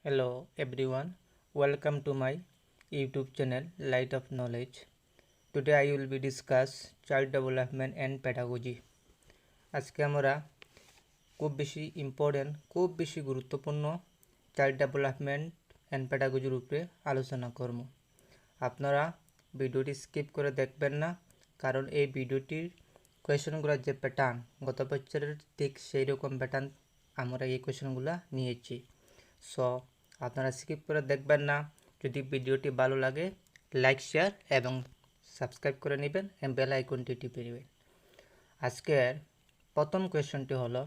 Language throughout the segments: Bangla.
Hello everyone, welcome to my YouTube channel Light of Knowledge. Today I will be discuss child development and pedagogy. আজকে আমরা খুব বেশি ইম্পর্টেন্ট খুব বেশি গুরুত্বপূর্ণ চাইল্ড ডেভেলপমেন্ট অ্যান্ড পেডাগজির উপরে আলোচনা করব। আপনারা ভিডিওটি স্কিপ করে দেখবেন না, কারণ এই ভিডিওটির কোয়েশনগুলোর যে প্যাটার্ন গত বছরের ঠিক সেই রকম প্যাটার্ন আমরা এই কোয়েশনগুলো নিয়েছি। সো আপনারা স্কিপ করে দেখবেন না। যদি ভিডিওটি ভালো লাগে লাইক শেয়ার এবং সাবস্ক্রাইব করে নেবেন এবং বেল আইকনটি টিপে নেবেন। আজকের প্রথম কোয়েশনটি হলো,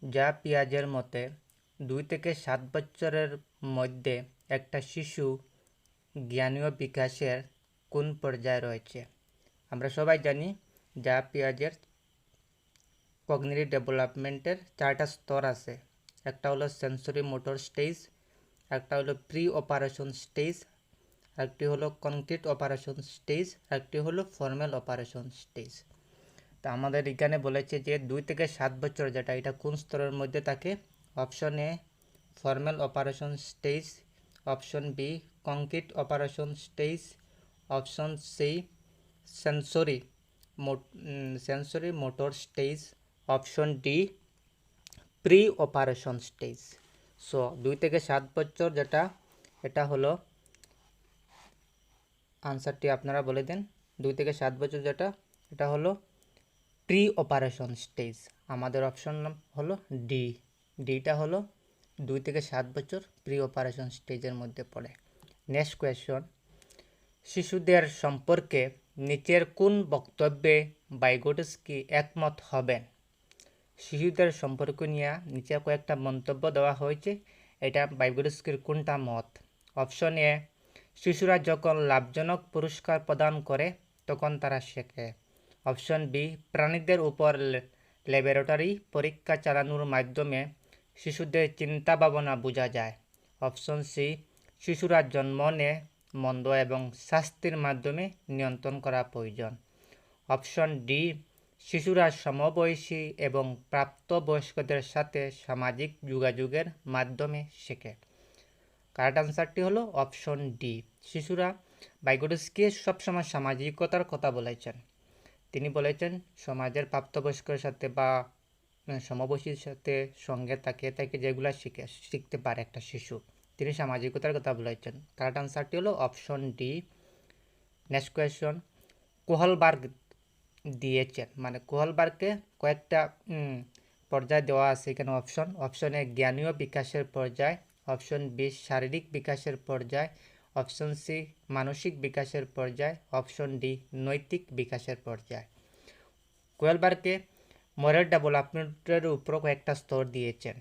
যা পিয়াজের মতে 2 থেকে 7 বছরের মধ্যে একটা শিশু জ্ঞানীয় বিকাশের কোন পর্যায়ে রয়েছে? আমরা সবাই জানি যা পিয়াজের কগনিটিভ ডেভেলপমেন্টের 4টা স্তর আছে। একটা হলো সেন্সরি মোটর স্টেজ, একটা হলো প্রি অপারেশন স্টেজ, একটি হলো কনক্রিট অপারেশন স্টেজ, একটি হলো ফর্মাল অপারেশন স্টেজ। তা আমাদের এখানে বলেছে যে 2 থেকে 7 বছর যেটা, এটা কোন স্তরের মধ্যে থাকে? Option A formal operation stage, option B concrete operation stage, option C sensory motor stage, option D pre operation stage. So 2 থেকে 7 বছর যেটা, এটা হলো আনসারটি আপনারা বলে দেন। 2 থেকে 7 বছর যেটা, এটা হলো প্রি অপারেশন স্টেজ। আমাদের অপশন হলো ডি। ডিটা হলো 2 থেকে 7 বছর প্রি অপারেশন স্টেজের মধ্যে পড়ে। নেক্সট কোয়েশ্চন, শিশুদের সম্পর্কে নিচের কোন বক্তব্যে ভাইগোটস্কি একমত হবেন? শিশুদের সম্পর্ক নিয়ে নিচে কয়েকটা মন্তব্য দেওয়া হয়েছে, এটা ভাইগোটস্কির কোনটা মত? অপশন এ শিশুরা যখন লাভজনক পুরস্কার প্রদান করে তখন তারা শেখে। অপশন বি প্রাণীদের উপর ল্যাবরেটরি পরীক্ষা চালানোর মাধ্যমে শিশুদের চিন্তা ভাবনা বোঝা যায়। অপশন সি শিশুরা জন্ম নেয় মন্দ এবং শাস্তির মাধ্যমে নিয়ন্ত্রণ করা প্রয়োজন। অপশন ডি শিশুরা সমবয়সী এবং প্রাপ্তবয়স্কদের সাথে সামাজিক যোগাযোগের মাধ্যমে শেখে। কারেক্ট আনসারটি হলো অপশন ডি। শিশুরা ভাইগোটস্কি সবসময় সামাজিকতার কথা বলেছেন। তিনি বলেছেন সমাজের প্রাপ্তবয়স্কের সাথে বা সমবয়সীর সাথে সঙ্গে থাকে যেগুলো শিখতে পারে একটা শিশু, তিনি সামাজিকতার কথা বলেছেন। কারেক্ট আনসারটি হলো option D. Next question, Kohlberg দিয়েছেন, মানে কোহলবার্গকে কয়েকটা পর্যায় দেওয়া আছে এখানে। অপশন এ জ্ঞানীয় বিকাশের পর্যায়, অপশন বি শারীরিক বিকাশের পর্যায়, অপশন সি মানসিক বিকাশের পর্যায়, অপশন ডি নৈতিক বিকাশের পর্যায়। কোহলবার্গকে মোরাল ডেভেলপমেন্টের উপর কয়েকটা স্তর দিয়েছেন।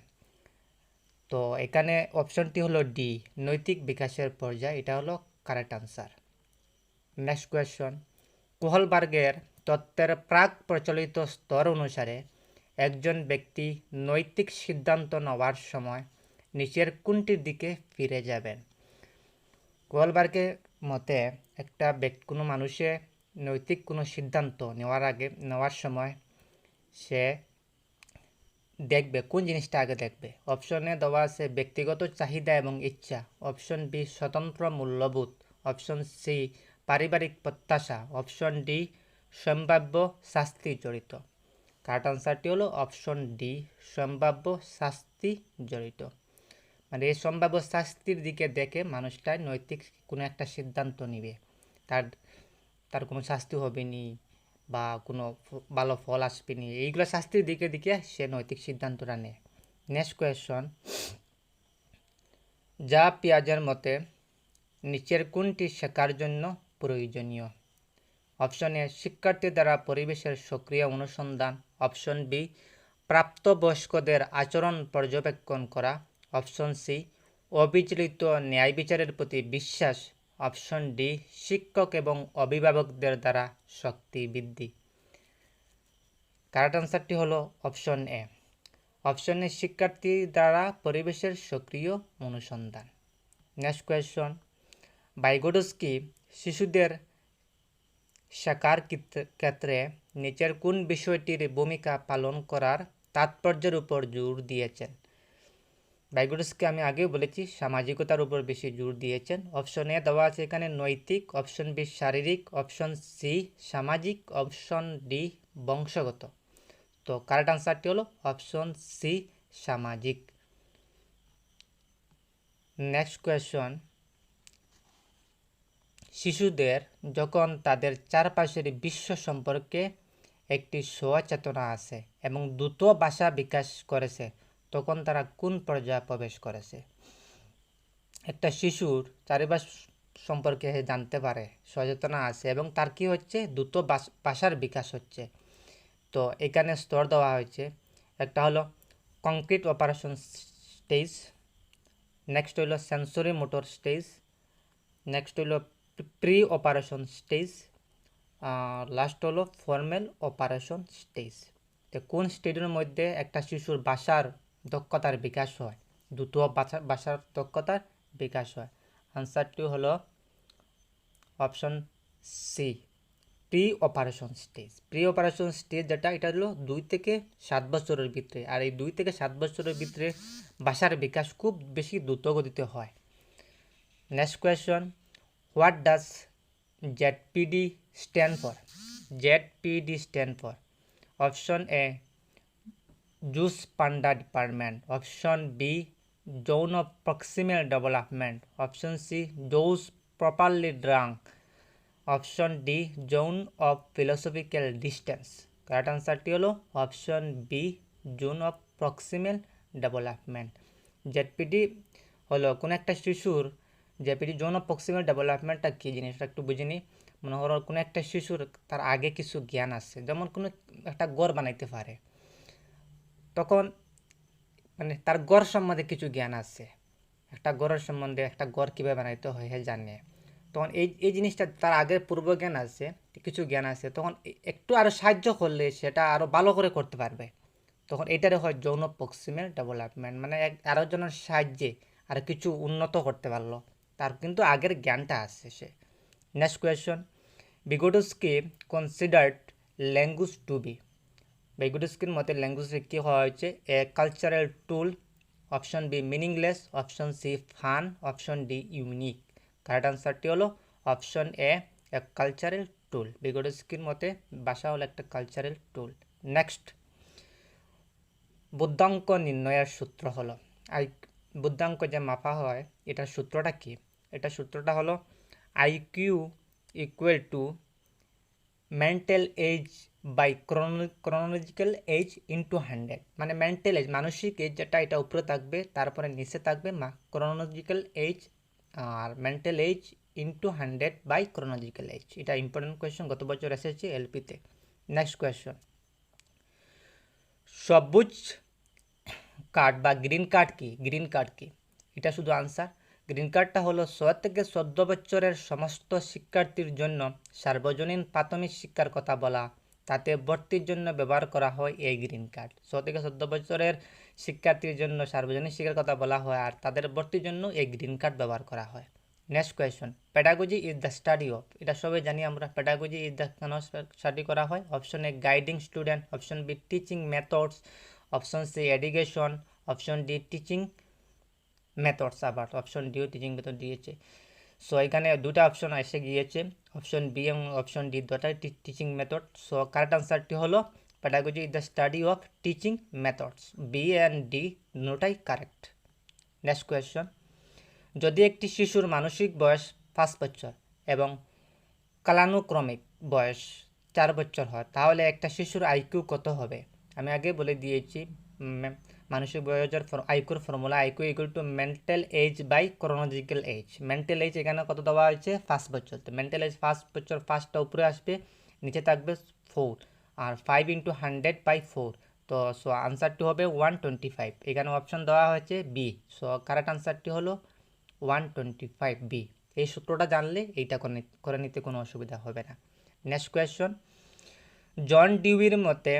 তো এখানে অপশনটি হলো ডি, নৈতিক বিকাশের পর্যায়, এটা হলো কারেক্ট আনসার। নেক্সট কোয়েশ্চন, কোহলবার্গের তত্ত্বের প্রাক প্রচলিত স্তর অনুসারে একজন ব্যক্তি নৈতিক সিদ্ধান্ত নেওয়ার সময় নিচের কোনটির দিকে ফিরে যাবেন? কোহলবার্গের মতে একটা কোনো মানুষে নৈতিক কোনো সিদ্ধান্ত নেওয়ার সময় সে দেখবে কোন জিনিসটা আগে দেখবে। অপশনে দেওয়া আছে ব্যক্তিগত চাহিদা এবং ইচ্ছা, অপশন বি স্বতন্ত্র মূল্যবোধ, অপশন সি পারিবারিক প্রত্যাশা, অপশন ডি সম্ভাব্য শাস্তি জড়িত। কারেক্ট আনসারটি হলো অপশন ডি, সম্ভাব্য শাস্তি জড়িত। মানে এই সম্ভাব্য শাস্তির দিকে দেখে মানুষটা নৈতিক কোনো একটা সিদ্ধান্ত নিবে, তার কোনো শাস্তি হবে নি বা কোনো ভালো ফল আসবে নি, এইগুলো শাস্তির দিকে দিকে সে নৈতিক সিদ্ধান্তটা নেয়। নেক্সট কোয়েশ্চন, যা পিয়াজের মতে নিচের কোনটি শেখার জন্য প্রয়োজনীয়? অপশন এ শিক্ষার্থী দ্বারা পরিবেশের সক্রিয় অনুসন্ধান, অপশন বি প্রাপ্তবয়স্কদের আচরণ পর্যবেক্ষণ করা, অপশন সি অবিচলিত ন্যায় বিচারের প্রতি বিশ্বাস, অপশন ডি শিক্ষক এবং অভিভাবকদের দ্বারা শক্তি বৃদ্ধি। কারেক্ট আনসারটি হলো অপশন এ। অপশন এ শিক্ষার্থী দ্বারা পরিবেশের সক্রিয় অনুসন্ধান। নেক্সট কোয়েশ্চন, ভাইগোটস্কি শিশুদের শেখার ক্ষেত্রে নিচের কোন বিষয়টির ভূমিকা পালন করার তাৎপর্যের উপর জোর দিয়েছেন? ভাইগোটস্কি আমি আগেও বলেছি সামাজিকতার উপর বেশি জোর দিয়েছেন। অপশন এ দেওয়া আছে এখানে নৈতিক, অপশন বি শারীরিক, অপশন সি সামাজিক, অপশন ডি বংশগত। তো কারেক্ট আনসারটি হলো অপশন সি সামাজিক। নেক্সট কোয়েশ্চন, শিশুদের যখন তাদের চারপাশের বিশ্ব সম্পর্কে একটি সচেতনা আছে এবং দ্রুত ভাষা বিকাশ করেছে তখন তারা কোন পর্যায়ে প্রবেশ করেছে? একটা শিশুর চারিপাশ সম্পর্কে জানতে পারে, সচেতনা আছে এবং তার কি হচ্ছে দ্রুত ভাষার বিকাশ হচ্ছে। তো এখানে স্তর দেওয়া হয়েছে, একটা হলো কংক্রিট অপারেশন স্টেজ, নেক্সট হলো সেন্সরি মোটর স্টেজ, নেক্সট হলো প্রি অপারেশন স্টেজ, লাস্ট হলো ফর্মাল অপারেশন স্টেজ। তো কোন স্টেজের মধ্যে একটা শিশুর ভাষার দক্ষতার বিকাশ হয়, দ্রুত ভাষার দক্ষতার বিকাশ হয়? আনসারটি হলো option C pre operation stage. Pre operation stage যেটা, এটা হলো 2 থেকে 7 বছরের ভিতরে, আর এই 2 থেকে 7 বছরের ভিতরে ভাষার বিকাশ খুব বেশি দ্রুত গতিতে হয়। Next question, what does ZPD stand for? ZPD stand for option A Juice Panda Department, option B Zone of Proximal Development, option C Dose Properly Drunk, option D Zone of Philosophical Distance. Correct answer হলো option B Zone of Proximal Development. ZPD হলো কোন একটা শিশুর, জেপিডি জোন অফ প্রক্সিমাল ডেভেলপমেন্টটা কী জিনিসটা একটু বুঝে নিই। মনে করো কোনো একটা শিশুর তার আগে কিছু জ্ঞান আছে, যেমন কোনো একটা ঘর বানাইতে পারে, তখন মানে তার ঘর সম্বন্ধে কিছু জ্ঞান আছে, একটা ঘরের সম্বন্ধে, একটা ঘর কীভাবে বানাইতে হয় হ্যাঁ জানে, তখন এই জিনিসটা তার আগের পূর্ব জ্ঞান আছে, কিছু জ্ঞান আছে, তখন একটু আরও সাহায্য করলে সেটা আরও ভালো করে করতে পারবে। তখন এটারে হয় যৌন প্রক্সিমাল ডেভেলপমেন্ট, মানে আরও জনের সাহায্যে আর কিছু উন্নত করতে পারলো, তার কিন্তু আগের জ্ঞানটা আছে সে। Next question, Vygotsky considered language to be. ভিগোটস্কির মতে ল্যাঙ্গুয়েজকে কী হওয়া হয়েছে? A cultural tool, option B meaningless, option C fun, option D unique. Correct আনসারটি হলো অপশন এ কালচারাল টুল। ভিগোটস্কির মতে ভাষা হলো একটা কালচারাল টুল। নেক্সট, বুদ্ধাঙ্ক নির্ণয়ের সূত্র হলো, বুদ্ধাঙ্ক যে মাপা হয় এটার সূত্রটা কি? এটা সূত্রটা হলো IQ equal to mental age by chronological age into 100। মানে মেন্টাল এজ মানসিক এজ যেটা, এটা উপরে থাকবে, তারপরে নিচে থাকবে ক্রোনোলজিক্যাল এজ, আর mental age into 100 by chronological age. এটা ইম্পর্টেন্ট কোয়েশ্চন, গত বছর এসেছে এলপিতে। নেক্সট কোয়েশ্চন, সবুজ কার্ড বা গ্রিন কার্ড কি? গ্রিন কার্ড কি? এটা শুধু আনসার, গ্রিন কার্ডটা হলো 6 থেকে 14 বছরের সমস্ত শিক্ষার্থীর জন্য সার্বজনীন প্রাথমিক শিক্ষার কথা বলা, তাতে ভর্তির জন্য ব্যবহার করা হয় এই গ্রিন কার্ড। 6 থেকে 14 বছরের শিক্ষার্থীর জন্য সার্বজনীন শিক্ষার কথা বলা হয় আর তাদের ভর্তির জন্য এই গ্রিন কার্ড ব্যবহার করা হয়। Next question, pedagogy is the study of. এটা সবাই জানি আমরা, পেডাগজি ইজ দ্য কেন স্টাডি করা হয়? Option A guiding student, option B teaching methods, option C education, option D teaching methods, আবার অপশন ডিও টিচিং মেথড দিয়েছে। সো এখানে দুটো অপশন এসে গিয়েছে, অপশন বি এবং অপশন ডি দুটাই টিচিং মেথড। সো কারেক্ট আনসারটি হলো pedagogy is the study of teaching methods. B and D দুটাই কারেক্ট। নেক্সট কোয়েশ্চন, যদি একটি শিশুর মানসিক বয়স 5 বছর এবং কালানুক্রমিক বয়স 4 বছর হয়, তাহলে একটা শিশুর আইকিউ কত হবে? আমি আগে বলে দিয়েছি মানসিক বয়সের আইকিউর formula, IQ equal to mental age by chronological age. Mental age এখানে কত দেওয়া হয়েছে? 5 বছর। তো মেন্টাল এজ 5 বছর, 5টা উপরে আসবে, নিচে থাকবে 4, আর 5 × 100/4। তো সো আনসারটি হবে 125। এখানে অপশন দেওয়া হয়েছে বি। সো কারেক্ট আনসারটি হলো 125 বি। এই সূত্রটা জানলে এইটা করে নিতে কোনো অসুবিধা হবে না। নেক্সট কোয়েশ্চন, জন ডিউইর মতে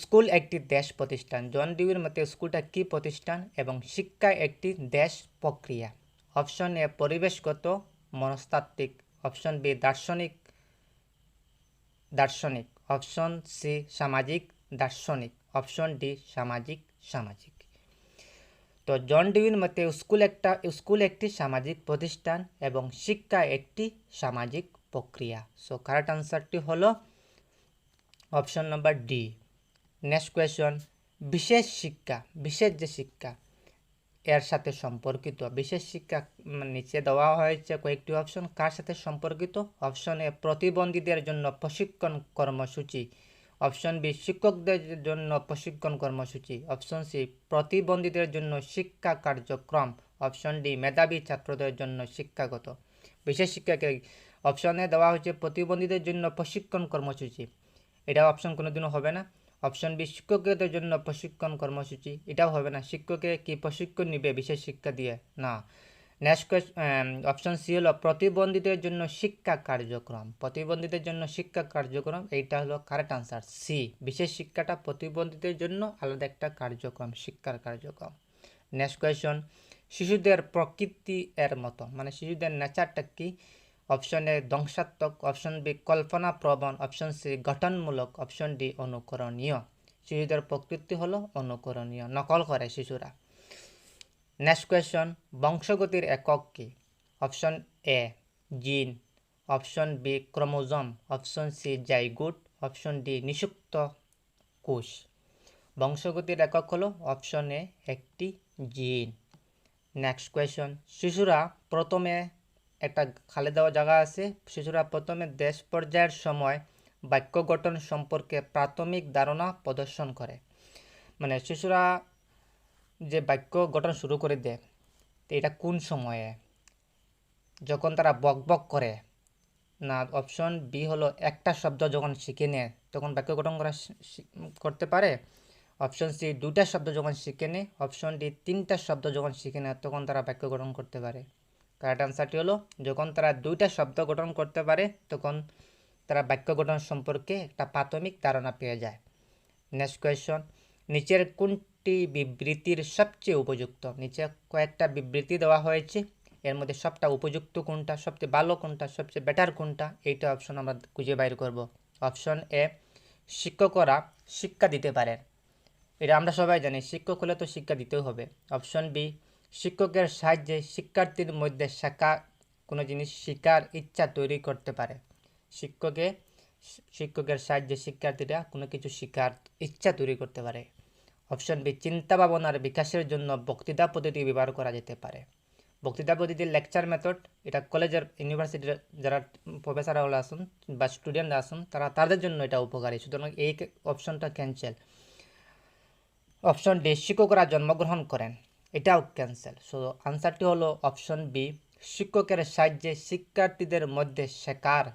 স্কুল একটি দেশ প্রতিষ্ঠান। জন ডিউইর মতে স্কুলটা কি প্রতিষ্ঠান এবং শিক্ষা একটি দেশ প্রক্রিয়া? অপশন এ পরিবেশগত মনস্তাত্ত্বিক, অপশন বি দার্শনিক, অপশন সি সামাজিক দার্শনিক, অপশন ডি সামাজিক। তো জন ডিউইর মতে স্কুল একটি সামাজিক প্রতিষ্ঠান এবং শিক্ষা একটি সামাজিক প্রক্রিয়া। সো কারেক্ট আনসারটি হলো option number D. Next question, বিশেষ শিক্ষা, বিশেষ যে শিক্ষা এর সাথে সম্পর্কিত বিশেষ শিক্ষা নিচে দেওয়া হয়েছে কয়েকটি অপশন, কার সাথে সম্পর্কিত? অপশন এ প্রতিবন্ধীদের জন্য প্রশিক্ষণ কর্মসূচি, অপশন বি শিক্ষকদের জন্য প্রশিক্ষণ কর্মসূচি, অপশন সি প্রতিবন্ধীদের জন্য শিক্ষা কার্যক্রম, অপশন ডি মেধাবী ছাত্রদের জন্য শিক্ষাগত। বিশেষ শিক্ষাকে অপশনে দেওয়া হয়েছে প্রতিবন্ধীদের জন্য প্রশিক্ষণ কর্মসূচি, এটা অপশন কোনোদিনও হবে না। অপশন বি শিক্ষকদের জন্য প্রশিক্ষণ কর্মসূচি, এটাও হবে না। শিক্ষকে কি প্রশিক্ষণ নিবে বিশেষ শিক্ষা দিয়ে? না। নেক্সট অপশন সি হলো প্রতিবন্ধীদের জন্য শিক্ষা কার্যক্রম, প্রতিবন্ধীদের জন্য শিক্ষা কার্যক্রম, এইটা হলো কারেক্ট আনসার সি। বিশেষ শিক্ষাটা প্রতিবন্ধীদের জন্য আলাদা একটা কার্যক্রম, শিক্ষার কার্যক্রম। নেক্সট কোয়েশন, শিশুদের প্রকৃতি এর মতো, মানে শিশুদের নেচারটা কি? অপশন এ ধ্বংসাত্মক, অপশন বি কল্পনাপ্রবণ, অপশন সি গঠনমূলক, অপশন ডি অনুকরণীয়। শিশুদের প্রকৃতি হলো অনুকরণীয়, নকল করে শিশুরা। নেক্সট কোয়েশন, বংশগতির একক কি? Option A gene, option B chromosome, option C zygote, option D নিষুপ্ত কোষ। বংশগতির একক হলো অপশন এ একটি জিন। নেক্সট কোয়েশন, শিশুরা প্রথমে একটা খালি দেওয়া জায়গা আছে, শিশুরা প্রথমে দেশ পর্যায়ের সময় বাক্য গঠন সম্পর্কে প্রাথমিক ধারণা প্রদর্শন করে। মানে শিশুরা যে বাক্য গঠন শুরু করে দেয়, তো এটা কোন সময়ে? যখন তারা বক বক করে না, অপশন বি হলো একটা শব্দ যখন শিখে নেয় তখন বাক্য গঠন করতে পারে, অপশন সি দুইটা শব্দ যখন শিখে নেয়, অপশন ডি তিনটা শব্দ যখন শিখে নেয় তখন তারা বাক্য গঠন করতে পারে। কারেক্ট আনসারটি হলো যখন তারা দুইটা শব্দ গঠন করতে পারে তখন তারা বাক্য গঠন সম্পর্কে একটা প্রাথমিক ধারণা পেয়ে যায়। নেক্সট কোয়েশন, নিচের কোনটি বিবৃতির সবচেয়ে উপযুক্ত? নিচে কয়েকটা বিবৃতি দেওয়া হয়েছে, এর মধ্যে সবটা উপযুক্ত কোনটা, সবচেয়ে ভালো কোনটা, সবচেয়ে বেটার কোনটা, এইটা অপশন আমরা খুঁজে বাইর করব। অপশন এ শিক্ষকরা শিক্ষা দিতে পারেন, এটা আমরা সবাই জানি, শিক্ষক হলে তো শিক্ষা দিতেও হবে। অপশন বি শিক্ষকের সাহায্যে শিক্ষার্থীর মধ্যে শেখা কোনো জিনিস শেখার ইচ্ছা তৈরি করতে পারে, শিক্ষকের সাহায্যে শিক্ষার্থীরা কোনো কিছু শেখার ইচ্ছা তৈরি করতে পারে। অপশন বি চিন্তা ভাবনার বিকাশের জন্য বক্তৃতা পদ্ধতি ব্যবহার করা যেতে পারে। বক্তৃতা পদ্ধতির লেকচার মেথড, এটা কলেজের ইউনিভার্সিটির যারা প্রফেসররা আসুন বা স্টুডেন্টরা আসুন তাদের জন্য এটা উপকারী, সুতরাং এই অপশনটা ক্যান্সেল। অপশন ডি শিক্ষকরা জন্মগ্রহণ করেন, এটাও ক্যান্সেল। সো আনসারটি হলো অপশন বি, শিক্ষকের সাহায্যে শিক্ষার্থীদের মধ্যে শেখার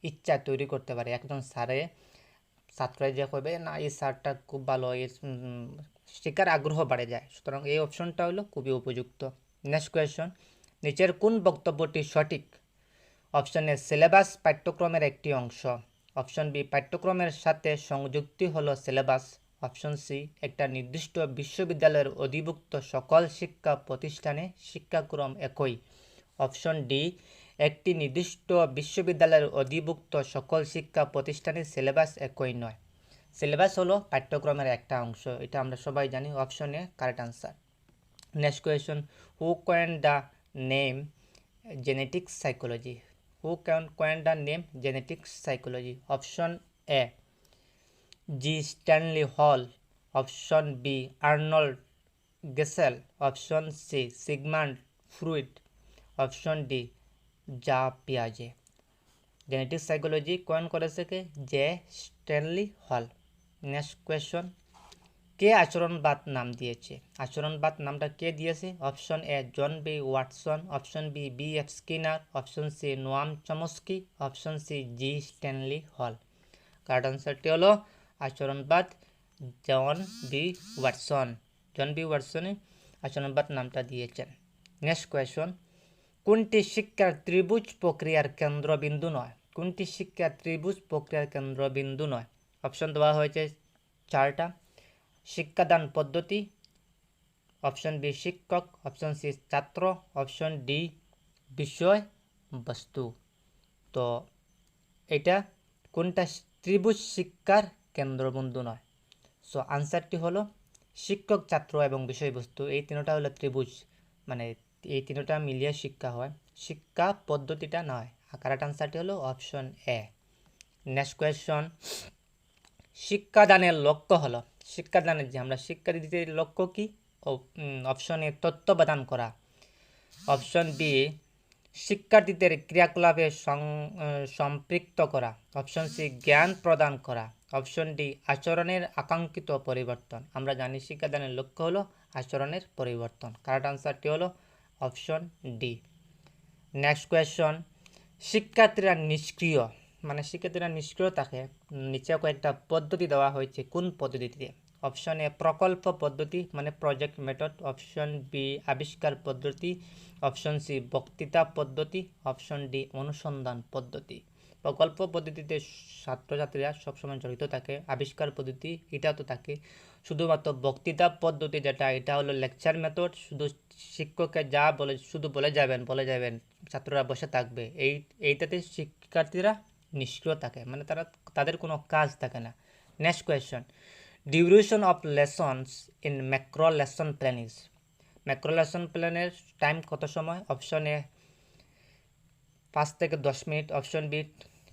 ইচ্ছা তৈরি করতে পারে। একজন ছাত্র যে হবে না এই স্যারটা খুব ভালো, এই শেখার আগ্রহ বাড়ে যায়, সুতরাং এই অপশনটা হলো খুবই উপযুক্ত। নেক্সট কোয়েশন, নিচের কোন বক্তব্যটি সঠিক? অপশন এ সিলেবাস পাঠ্যক্রমের একটি অংশ, অপশন বি পাঠ্যক্রমের সাথে সংযুক্তি হলো সিলেবাস, অপশন সি একটা নির্দিষ্ট বিশ্ববিদ্যালয়ের অধিভুক্ত সকল শিক্ষা প্রতিষ্ঠানে শিক্ষাক্রম একই, অপশন ডি একটি নির্দিষ্ট বিশ্ববিদ্যালয়ের অধিভুক্ত সকল শিক্ষা প্রতিষ্ঠানের সিলেবাস একই নয়। সিলেবাস হলো পাঠ্যক্রমের একটা অংশ, এটা আমরা সবাই জানি, option A correct answer. Next question, who কয়েন্ড the name genetic psychology? Who coined the name genetic psychology? Option A G. Stanley Hall, option B Arnold Gesell, option C Sigmund Freud, option D যা পিয়াজে। জেনেটিক সাইকোলজি কয়েন করেছে কে? J Stanley Hall. Next question, কে আচরণবাদ নাম দিয়েছে? আচরণবাদ নামটা কে দিয়েছে? Option A John B Watson, option B B F Skinner, option C Noam Chomsky, option C G Stanley Hall. Correct আনসারটি হলো আচরণবাদ John B Watson. John B ওয়াটসনই আচরণবাদ নামটা দিয়েছেন। নেক্সট কোয়েশন, কোনটি শিক্ষার ত্রিভুজ প্রক্রিয়ার কেন্দ্রবিন্দু নয়? কোনটি শিক্ষার ত্রিভুজ প্রক্রিয়ার কেন্দ্রবিন্দু নয়? অপশন দেওয়া হয়েছে চারটা। শিক্ষাদান পদ্ধতি, অপশন বি শিক্ষক, অপশন সি ছাত্র, অপশন ডি বিষয় বস্তু। তো এটা কোনটা ত্রিভুজ শিক্ষার কেন্দ্রবিন্দু নয়? সো আনসারটি হলো শিক্ষক, ছাত্র এবং বিষয়বস্তু, এই তিনটা হলো ত্রিভুজ, মানে এই তিনটা মিলিয়ে শিক্ষা হয়, শিক্ষা পদ্ধতিটা নয়। কারেক্ট আনসারটি হলো অপশন এ। নেক্সট কোয়েশ্চন, শিক্ষাদানের লক্ষ্য হলো, শিক্ষাদানের যে আমরা শিক্ষা দিতে লক্ষ্য কি? অপশন এ তথ্য প্রদান করা, অপশন বি শিক্ষার্থীদের ক্রিয়াকলাপে সম্পৃক্ত করা, অপশন সি জ্ঞান প্রদান করা, অপশন ডি আচরণের আকাঙ্ক্ষিত পরিবর্তন। আমরা জানি শিক্ষাদানের লক্ষ্য হলো আচরণের পরিবর্তন। কারেক্ট আনসারটি হলো অপশন ডি। নেক্সট কোয়েশ্চন, শিক্ষার্থীরা নিষ্ক্রিয়, মানে শিক্ষার্থীরা নিষ্ক্রিয় থাকে, নিচে কয়েকটা পদ্ধতি দেওয়া হয়েছে, কোন পদ্ধতিতে? অপশন এ প্রকল্প পদ্ধতি, মানে প্রজেক্ট মেথড, অপশন বি আবিষ্কার পদ্ধতি, অপশন সি বক্তৃতা পদ্ধতি, অপশন ডি অনুসন্ধান পদ্ধতি। প্রকল্প পদ্ধতিতে ছাত্রছাত্রীরা সবসময় জড়িত থাকে, আবিষ্কার পদ্ধতি এটাও তো থাকে, শুধুমাত্র বক্তৃতা পদ্ধতি যেটা, এটা হলো লেকচার মেথড, শুধু শিক্ষককে যা বলে শুধু বলে যাবেন, ছাত্ররা বসে থাকবে, এইটাতে শিক্ষার্থীরা নিষ্ক্রিয় থাকে, মানে তাদের কোনো কাজ থাকে না। Next question, duration of lessons in macro lesson plan is, macro lesson প্ল্যানের টাইম কত সময়? অপশন এ 5 থেকে 10 minute, option B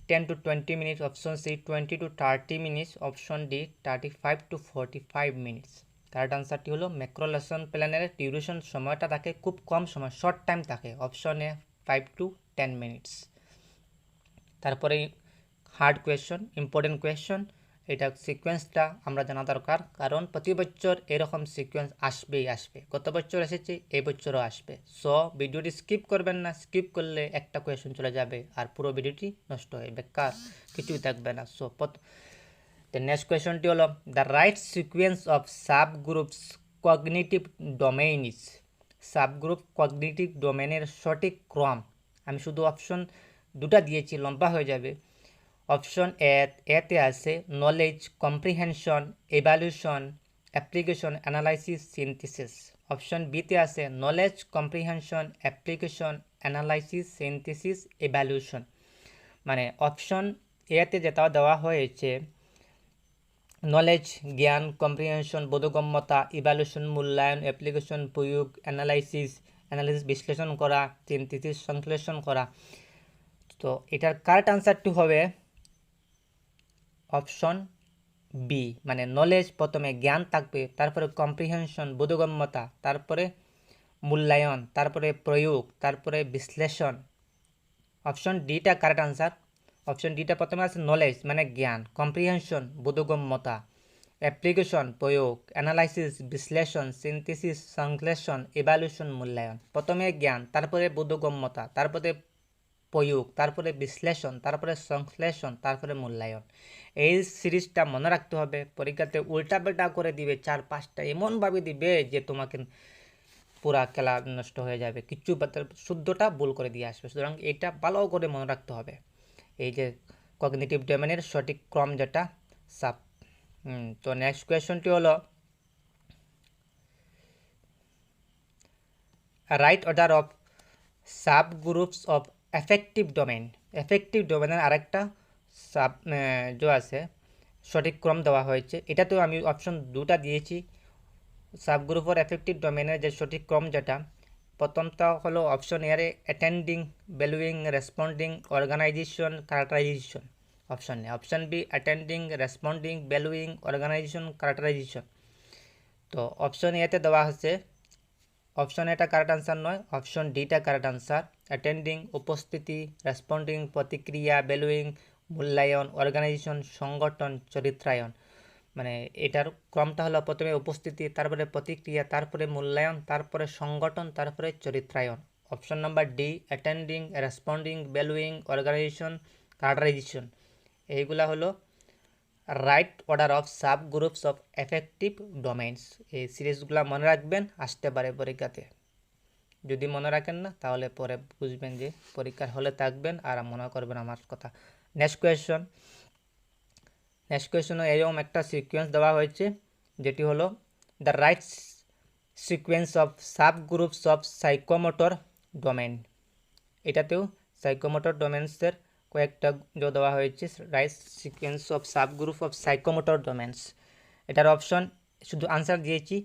10 to 20 minute, option C 20 to 30 minutes, option D 35 to 45 minutes. Correct আনসারটি হলো ম্যাক্রো লেসন প্ল্যানের ডিউরেশন সময়টা থাকে খুব কম সময়, শর্ট টাইম থাকে, অপশন এ 5 to 10 মিনিটস। তারপরে হার্ড কোয়েশ্চন, ইম্পর্টেন্ট কোয়েশ্চন, এটা সিকোয়েন্সটা আমরা জানা দরকার, কারণ প্রতি বছর এরকম সিকোয়েন্স আসবেই আসবে, গত বছর এসেছে, এই বছরও আসবে। সো ভিডিওটি স্কিপ করবেন না, স্কিপ করলে একটা কোয়েশ্চন চলে যাবে আর পুরো ভিডিওটি নষ্ট হয়ে বেকার, কিছুই থাকবে না। সো নেক্সট কোয়েশ্চনটি হলো, the right sequence of sub groups cognitive domain is, subgroup cognitive ডোমেনের সঠিক ক্রম, আমি শুধু অপশন দুটা দিয়েছি, লম্বা হয়ে যাবে। অপশন এতে আছে knowledge, comprehension, evaluation, application, analysis, synthesis. Option বিতে আছে knowledge, comprehension, application, analysis, synthesis, evaluation. মানে অপশন এতে যেটা দেওয়া হয়েছে নলেজ জ্ঞান, কম্প্রিহেনশন বোধগম্যতা, ইভ্যালুয়েশন মূল্যায়ন, অ্যাপ্লিকেশন প্রয়োগ, অ্যানালাইসিস বিশ্লেষণ করা, সিনথেসিস সংশ্লেষণ করা। তো এটার কারেক্ট আনসারটি হবে অপশন বি, মানে নলেজ প্রথমে জ্ঞান থাকবে, তারপরে কম্প্রিহেনশন বোধগম্যতা, তারপরে মূল্যায়ন, তারপরে প্রয়োগ, তারপরে বিশ্লেষণ। অপশন ডিটা কারেক্ট আনসার। অপশন ডিটা প্রথমে আছে নলেজ মানে জ্ঞান, কম্প্রিহেনশন বোধগম্যতা, অ্যাপ্লিকেশন প্রয়োগ, অ্যানালাইসিস বিশ্লেষণ, সিনথেসিস সংশ্লেষণ, ইভ্যালুয়েশন মূল্যায়ন। প্রথমে জ্ঞান, তারপরে বোধগম্যতা, তারপরে প্রয়োগ, তারপরে বিশ্লেষণ, তারপরে সংশ্লেষণ, তারপরে মূল্যায়ন। এই সিরিজটা মনে রাখতে হবে, পরীক্ষাতে উল্টাপাল্টা করে দিবে, 4-5টা এমনভাবে দিবে যে তোমাকে পুরা খেলা নষ্ট হয়ে যাবে, কিছু শুদ্ধটা ভুল করে দিয়ে আসবে। সুতরাং এটা ভালো করে মনে রাখতে হবে, এই যে কগনিটিভ ডোমেনের সঠিক ক্রম যেটা সাব। তো নেক্সট কোয়েশ্চনটি হলো, right order of sub groups of effective domain. Effective ডোমেনের আরেকটা সাব যে আছে সঠিক ক্রম দেওয়া হয়েছে, এটাতেও আমি অপশন দুটা দিয়েছি। সাবগ্রুপ ফর এফেক্টিভ ডোমেনের যে সঠিক ক্রম যেটা, প্রথমটা হলো option A attending, valuing, responding, organisation, characterisation. Option A. Option B attending, responding, valuing, organisation, characterisation. তো অপশন এতে দেওয়া হচ্ছে, অপশন এটা কারেক্ট আনসার নয়, অপশন ডিটা কারেক্ট আনসার। অ্যাটেন্ডিং উপস্থিতি, রেসপন্ডিং প্রতিক্রিয়া, ভ্যালুইং মূল্যায়ন, অর্গানাইজেশন সংগঠন, চরিত্রায়ন। মানে এটার ক্রমটা হলো প্রথমে উপস্থিতি, তারপরে প্রতিক্রিয়া, তারপরে মূল্যায়ন, তারপরে সংগঠন, তারপরে চরিত্রায়ন। Option number D attending, responding, valuing, organisation, characterization. এইগুলা হলো right order of sub groups of affective domains. এই সিরিজগুলো মনে রাখবেন, আসতে পারে পরীক্ষাতে। যদি মনে রাখেন না তাহলে পরে বুঝবেন যে পরীক্ষার হলে থাকবেন আর মনে করবেন আমার কথা। নেক্সট কোয়েশ্চন, নেক্সট কোয়েশ্চনে এরকম একটা সিকোয়েন্স দেওয়া হয়েছে যেটি হলো the right sequence of sub groups of psychomotor domain. এটাতেও সাইকোমোটর ডোমেন্সের কয়েকটা দেওয়া হয়েছে, right sequence of sub group of psychomotor domains. এটার অপশন শুধু আনসার দিয়েছি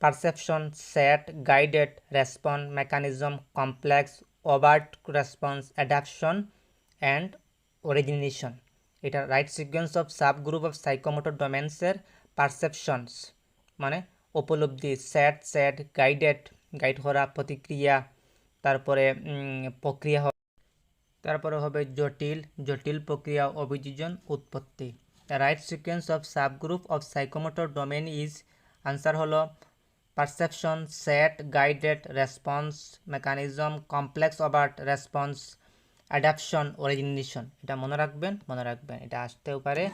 perception, set, guided response, mechanism, complex, overt response, adaptation and origination. এটা right sequence of sub group of psychomotor ডোমেন্সের পারসেপশনস মানে উপলব্ধি, সেট গাইডেড গাইড করা, প্রতিক্রিয়া, তারপরে প্রক্রিয়া, তারপরে হবে জটিল প্রক্রিয়া, অভিযোজন, উৎপত্তি। The right sequence of subgroup of psychomotor domain is, answer হলো perception, set, guided response, mechanism, complex overt response, adaptation, origination. এটা মনে রাখবেন, এটা আসতেও পারে।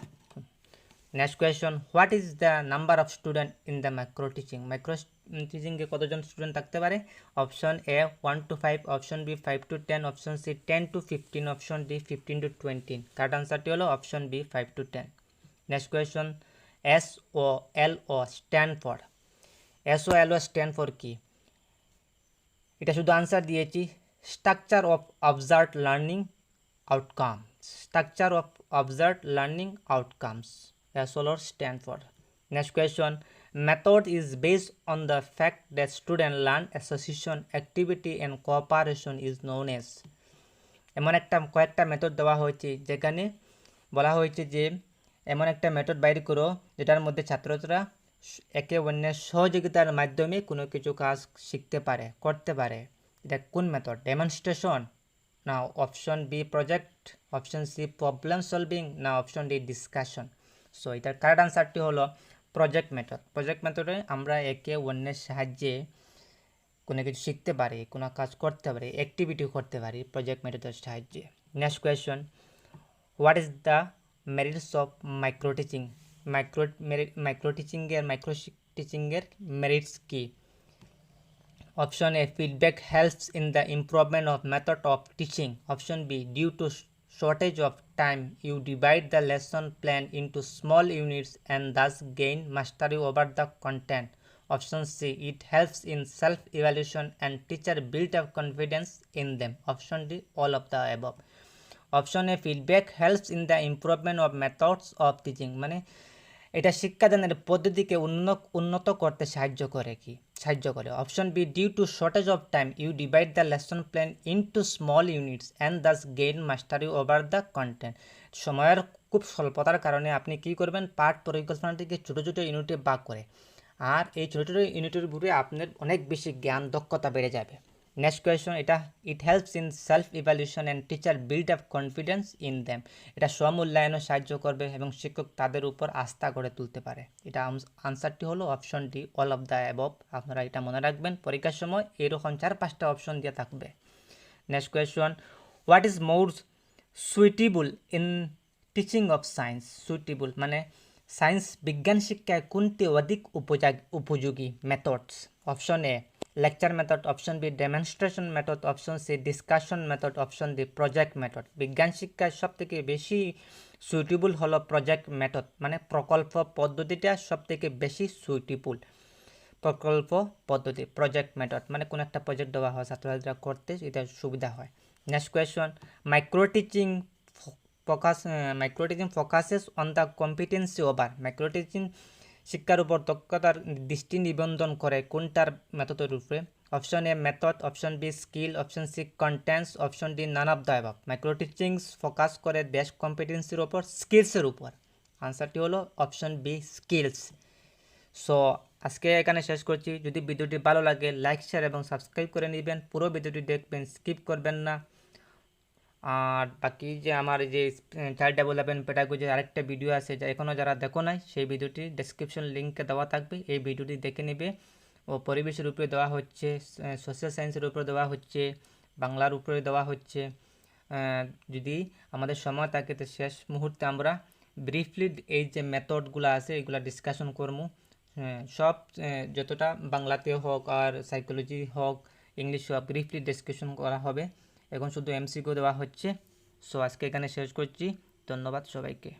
Next question, what is the number of student in the micro টিচিংয়ে কতজন স্টুডেন্ট থাকতে পারে? Option A 1 to 5, option B 5 to 10, option C 10 to 15, option D 15 to 20। Correct আনসারটি হলো option B 5 to 10। Next question, SOLO stand for, SOLO stand for কি? এটা শুধু আনসার দিয়েছি structure of observed learning outcomes, structure of observed learning outcomes, SOLO stand for। Next question, method is based on the fact that student learn association, activity and cooperation is known as। এমন কয়েকটা মেথড দেওয়া হয়েছে যেখানে বলা হয়েছে যে এমন একটা মেথড বাইর করো যেটার মধ্যে ছাত্রছাত্রীরা একে অন্যের সহযোগিতার মাধ্যমে কোনো কিছু কাজ শিখতে পারে, করতে পারে। এটা কোন মেথড? ডেমনস্ট্রেশন না option B project, option C problem solving না অপশন ডি ডিসকাশন। সো এটার কারেক্ট আনসারটি হলো প্রজেক্ট মেথড। প্রজেক্ট মেথডে আমরা একে অন্যের সাহায্যে কোনো কিছু শিখতে পারি, কোনো কাজ করতে পারি, অ্যাক্টিভিটি করতে পারি প্রজেক্ট মেথডের সাহায্যে। Next question, what is the merits of micro teaching? Micro টিচিংয়ের মেরিটস কি? Option A feedback helps in the improvement of method of teaching, option B due to shortage of time you divide the lesson plan into small units and thus gain mastery over the content, option C it helps in self evaluation and teacher build up confidence in them, option D all of the above। option A feedback helps in the improvement of methods of teaching মানে এটা শিক্ষাদানের পদ্ধতিকে উন্নত করতে সাহায্য করে। Option B due to shortage of time you divide the lesson plan into small units and thus gain mastery over the content. সময়ের খুব স্বল্পতার কারণে আপনি কি করবেন, পাঠ পরিকল্পনাটিকে ছোটো ছোটো ইউনিটে ভাগ করে, আর এই ছোটো ছোটো ইউনিটের উপরে আপনার অনেক বেশি জ্ঞান দক্ষতা বেড়ে যাবে। Next question, it helps in self evaluation and teacher build up confidence in them. এটা স্বমূল্যায়নও সাহায্য করবে এবং শিক্ষক তাদের উপর আস্থা গড়ে তুলতে পারে। এটা আনসারটি হলো option D all of the above. আপনারা এটা মনে রাখবেন, পরীক্ষার সময় এরকম 4-5টা অপশন দিয়ে থাকবে। Next question, what is more suitable in teaching of science? Suitable মানে সায়েন্স বিজ্ঞান শিক্ষায় কোনটি অধিক উপযোগী methods? Option A lecture method, option B demonstration method, option C discussion method, option D project method. বিজ্ঞান শিক্ষায় সবথেকে বেশি সুইটেবল হলো প্রজেক্ট মেথড মানে প্রকল্প পদ্ধতিটা সবথেকে বেশি সুইটেবল। প্রকল্প পদ্ধতি প্রজেক্ট মেথড মানে কোনো একটা প্রজেক্ট দেওয়া হয় ছাত্রছাত্রীরা করতে, এটা সুবিধা হয়। Next question, micro teaching focuses on the competency over. Micro teaching শিক্ষার উপর দক্ষতার দৃষ্টি নিবন্ধন করে কোনটার মেথডের উপরে? Option A method, option B skill, option C contents, option D none of the above. Micro teaching focus করে দেশ কম্পিটেন্সির উপর, স্কিলসের উপর। আনসারটি হলো অপশন বি স্কিলস। সো আজকে এখানে শেষ করছি। যদি ভিডিওটি ভালো লাগে লাইক শেয়ার এবং সাবস্ক্রাইব করে নেবেন, পুরো ভিডিওটি দেখবেন, স্কিপ করবেন না। আর বাকি যে আমার যে চাইল্ড ডেভেলপমেন্ট পেডাগোজির আরেকটা ভিডিও আছে যা এখনও যারা দেখো নাই, সেই ভিডিওটি ডেসক্রিপশন লিঙ্কে দেওয়া থাকবে, এই ভিডিওটি দেখে নেবে। ও পরিবেশের উপরে দেওয়া হচ্ছে, সোশ্যাল সায়েন্সের উপরে দেওয়া হচ্ছে, বাংলার উপরে দেওয়া হচ্ছে। যদি আমাদের সময় থাকে তো শেষ মুহূর্তে আমরা ব্রিফলি এই যে মেথডগুলো আছে এগুলো ডিসকাশন করবো। সব যতটা বাংলাতে হোক আর সাইকোলজি হোক ইংলিশ হোক ব্রিফলি ডিসকাশন করা হবে। এখন শুধু এমসিকিউ দেওয়া হচ্ছে। সো আজকে এখানে শেষ করছি। ধন্যবাদ সবাইকে।